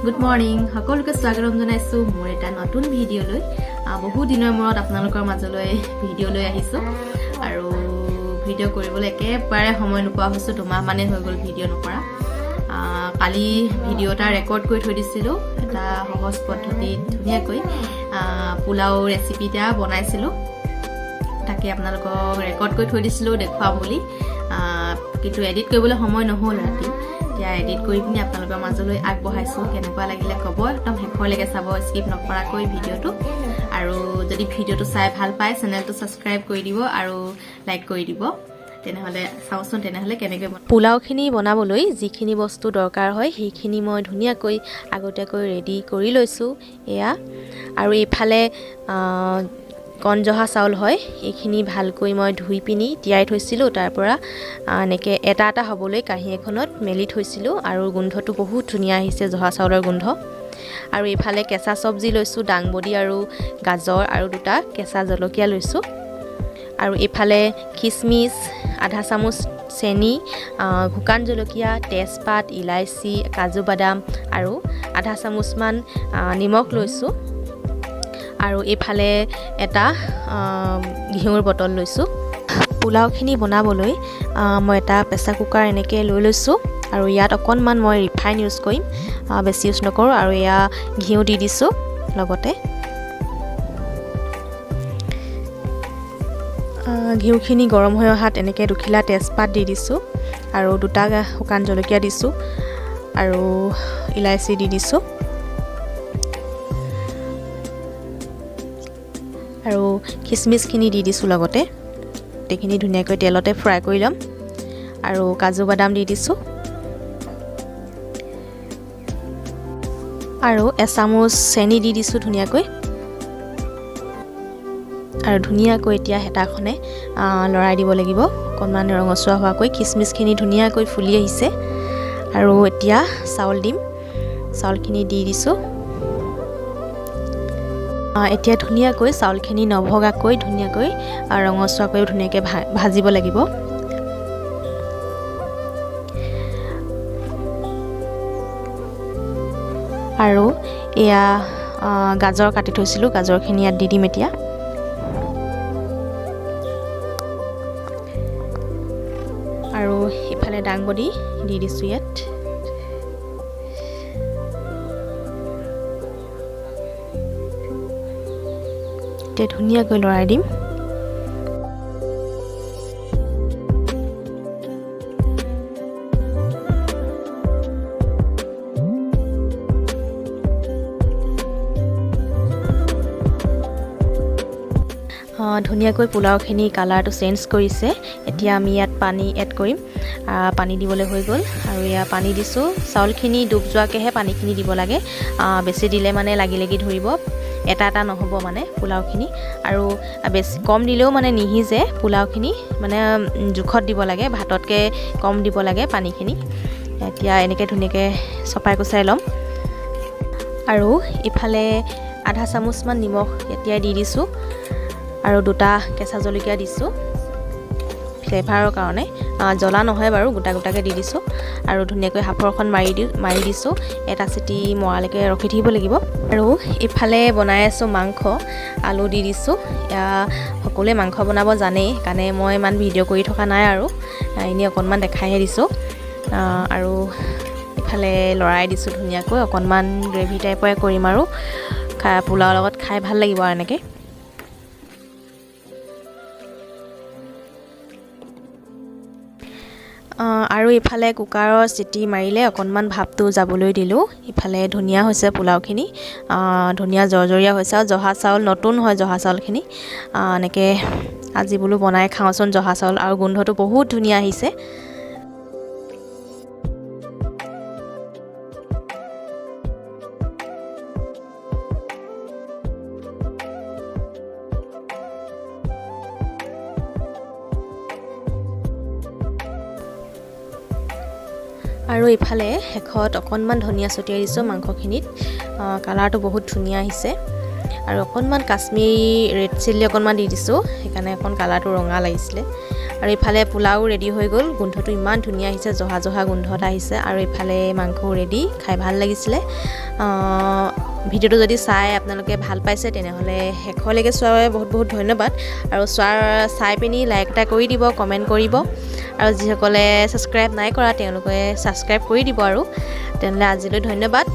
Good morning. সকলোকে স্বাগতম জনাইছো মোৰ এটা নতুন ভিডিও লৈ বহু দিনৰ মূৰত আপোনালোকৰ মাজলৈ ভিডিও লৈ আহিছো আৰু ভিডিও কৰিবলৈ একেবাৰে সময় নোপোৱা হৈছো দুমাহ মানে হৈ গ'ল ভিডিও নকৰা কালি ভিডিওটা ৰেকৰ্ড কৰি থৈ দিছিলো এটা সহজ পদ্ধতিত ধুনীয়াকৈ পোলাও ৰেচিপিটা বনাইছিলো তাকে আপোনালোকক ৰেকৰ্ড কৰি থৈ দিছিলো দেখুৱাম বুলি কিন্তু এডিট কৰিবলৈ সময় নহ'ল ৰাতি এডিট কৰি পিনি আপোনালোকৰ মাজলৈ আগবঢ়াইছো কেনেকুৱা লাগিলে ক'ব একদম শেষলৈকে চাব স্কিপ নকৰাকৈ ভিডিওটো আৰু যদি ভিডিওটো চাই ভাল পায় চেনেলটো সাবস্ক্ৰাইব কৰি দিব আৰু লাইক কৰি দিব তেনেহলে চাওচোন তেনেহলে কেনেকৈ পোলাওখিনি বনাবলৈ যিখিনি বস্তু দৰকাৰ হয় সেইখিনি মই ধুনীয়াকৈ আগতীয়াকৈ ৰেডি কৰি লৈছো এয়া আৰু ইফালে কণজহা চাউল হয় এইখিনি ভালকৈ মই ধুই পিনি তিয়াই থৈছিলো তাৰ পৰা এনেকে এটা এটা হবলৈ কাহি এখনত মেলি থৈছিলো আৰু গোন্ধটো বহুত ধুনীয়া আহিছে জহা চাউলৰ গোন্ধ আৰু ইফালে কেঁচা সবজি লৈছো ডাংবডি আৰু গাজৰ আৰু দুটা কেঁচা জলকীয়া লৈছো আৰু ইফালে কিচমিচ আধা চামুচ চেনি শুকান জলকীয়া তেজপাত ইলাইচি কাজু বাদাম আৰু আধা চামুচ মান নিমখ লৈছো আৰু ইফালে এটা ঘিউৰ বটল লৈছো পোলাওখিনি বনাবলৈ মই এটা প্ৰেছাৰ কুকাৰ এনেকৈ লৈ লৈছো আৰু ইয়াত অকণমান মই ৰিফাইন ইউজ কৰিম বেছি ইউজ নকৰো আৰু এয়া ঘিউ দি দিছো লগতে ঘিউখিনি গৰম হৈ অহাত এনেকৈ দুখিলা তেজপাত দি দিছো আৰু দুটা শুকান জলকীয়া দিছো আৰু ইলাইচি দি দিছো আৰু কিচমিচখিনি দি দিছো লগতে তেখিনি ধুনীয়াকৈ তেলতে ফ্ৰাই কৰি লম আৰু কাজু বাদাম দি দিছো আৰু এচামুচ চেনি দি দিছো ধুনীয়াকৈ আৰু ধুনীয়াকৈ এতিয়া হেতাখনে লৰাই দিব লাগিব অকণমান ৰঙচুৱা হোৱাকৈ কিচমিচখিনি ধুনীয়াকৈ ফুলি আহিছে আৰু এতিয়া চাউল দিম চাউলখিনি দি দিছো এতিয়া ধুনীয়াকৈ চাউলখিনি নভগাকৈ ধুনীয়াকৈ ৰঙচুৱাকৈ ধুনীয়াকৈ ভাজিব লাগিব আৰু এয়া গাজৰ কাটি থৈছিলো গাজৰখিনি ইয়াত দি দিম এতিয়া আৰু ইফালে ডাংবডি দি দিছো ইয়াত ধুনীয়াকৈ লৰাই দিম ধুনীয়াকৈ পোলাওখিনি কালাৰটো চেঞ্জ কৰিছে এতিয়া আমি ইয়াত পানী এড কৰিম পানী দিবলৈ হৈ গ'ল আৰু ইয়া পানী দিছো চাউলখিনি ডুব যোৱাকেহে পানীখিনি দিব লাগে বেছি দিলে মানে লাগি ধৰিব এটা এটা নহব মানে পোলাওখিনি আৰু বেছি কম দিলেও মানে নিহিজে পোলাওখিনি মানে জুখত দিব লাগে ভাততকে কম দিব লাগে পানীখিনি এতিয়া এনেকৈ ধুনীয়াকৈ চপাই কুচাই লম আৰু ইফালে আধা চামুচ মান নিমখ এতিয়া দি দিছো আৰু দুটা কেঁচা জলকীয়া দিছো ফ্লেভাৰৰ কাৰণে জ্বলা নহয় বাৰু গোটা গোটাকৈ দি দিছো আৰু ধুনীয়াকৈ হাফৰখন মাৰি দিছো এটা চিটি মৰালৈকে ৰখি থাকিব লাগিব আৰু ইফালে বনাই আছো মাংস আলু দি দিছো সকলোৱে মাংস বনাব জানেই কাৰণে মই ইমান ভিডিও কৰি থকা নাই আৰু এনে অকণমান দেখাইহে দিছো আৰু ইফালে লৰাই দিছো ধুনীয়াকৈ অকণমান গ্ৰেভি টাইপৰে কৰিম আৰু পোলাওৰ লগত খাই ভাল লাগিব আৰু এনেকৈ আৰু ইফালে কুকাৰৰ চিটি মাৰিলে অকণমান ভাপটো যাবলৈ দিলো ইফালে ধুনীয়া হৈছে পোলাওখিনি ধুনীয়া জৰজৰীয়া হৈছে আৰু জহা চাউল নতুন হয় জহা চাউলখিনি এনেকৈ আজি বোলো বনাই খাওঁচোন জহা চাউল আৰু গোন্ধটো বহুত ধুনীয়া আহিছে আৰু ইফালে শেষত অকণমান ধনিয়া ছটিয়াই দিছো মাংসখিনিত কালাৰটো বহুত ধুনীয়া আহিছে আৰু অকণমান কাশ্মীৰী ৰেড চিলি অকণমান দি দিছোঁ, সেইকাৰণে অকণ কালাৰটো ৰঙা লাগিছিলে। আৰু ইফালে পোলাও ৰেডি হৈ গ'ল, গোন্ধটো ইমান ধুনীয়া আহিছে, জহা জহা গোন্ধ এটা আহিছে। আৰু ইফালে মাংসও ৰেডি, খাই ভাল লাগিছিলে। ভিডিঅ'টো যদি চাই আপোনালোকে ভাল পাইছে তেনেহ'লে শেষলৈকে চোৱাৰ বাবে বহুত বহুত ধন্যবাদ। আৰু চাই পিনি লাইক এটা কৰি দিব, কমেণ্ট কৰিব। আৰু যিসকলে ছাবস্ক্ৰাইব নাই কৰা তেওঁলোকে ছাবস্ক্ৰাইব কৰি দিব। আৰু তেনেহ'লে আজিলৈ ধন্যবাদ।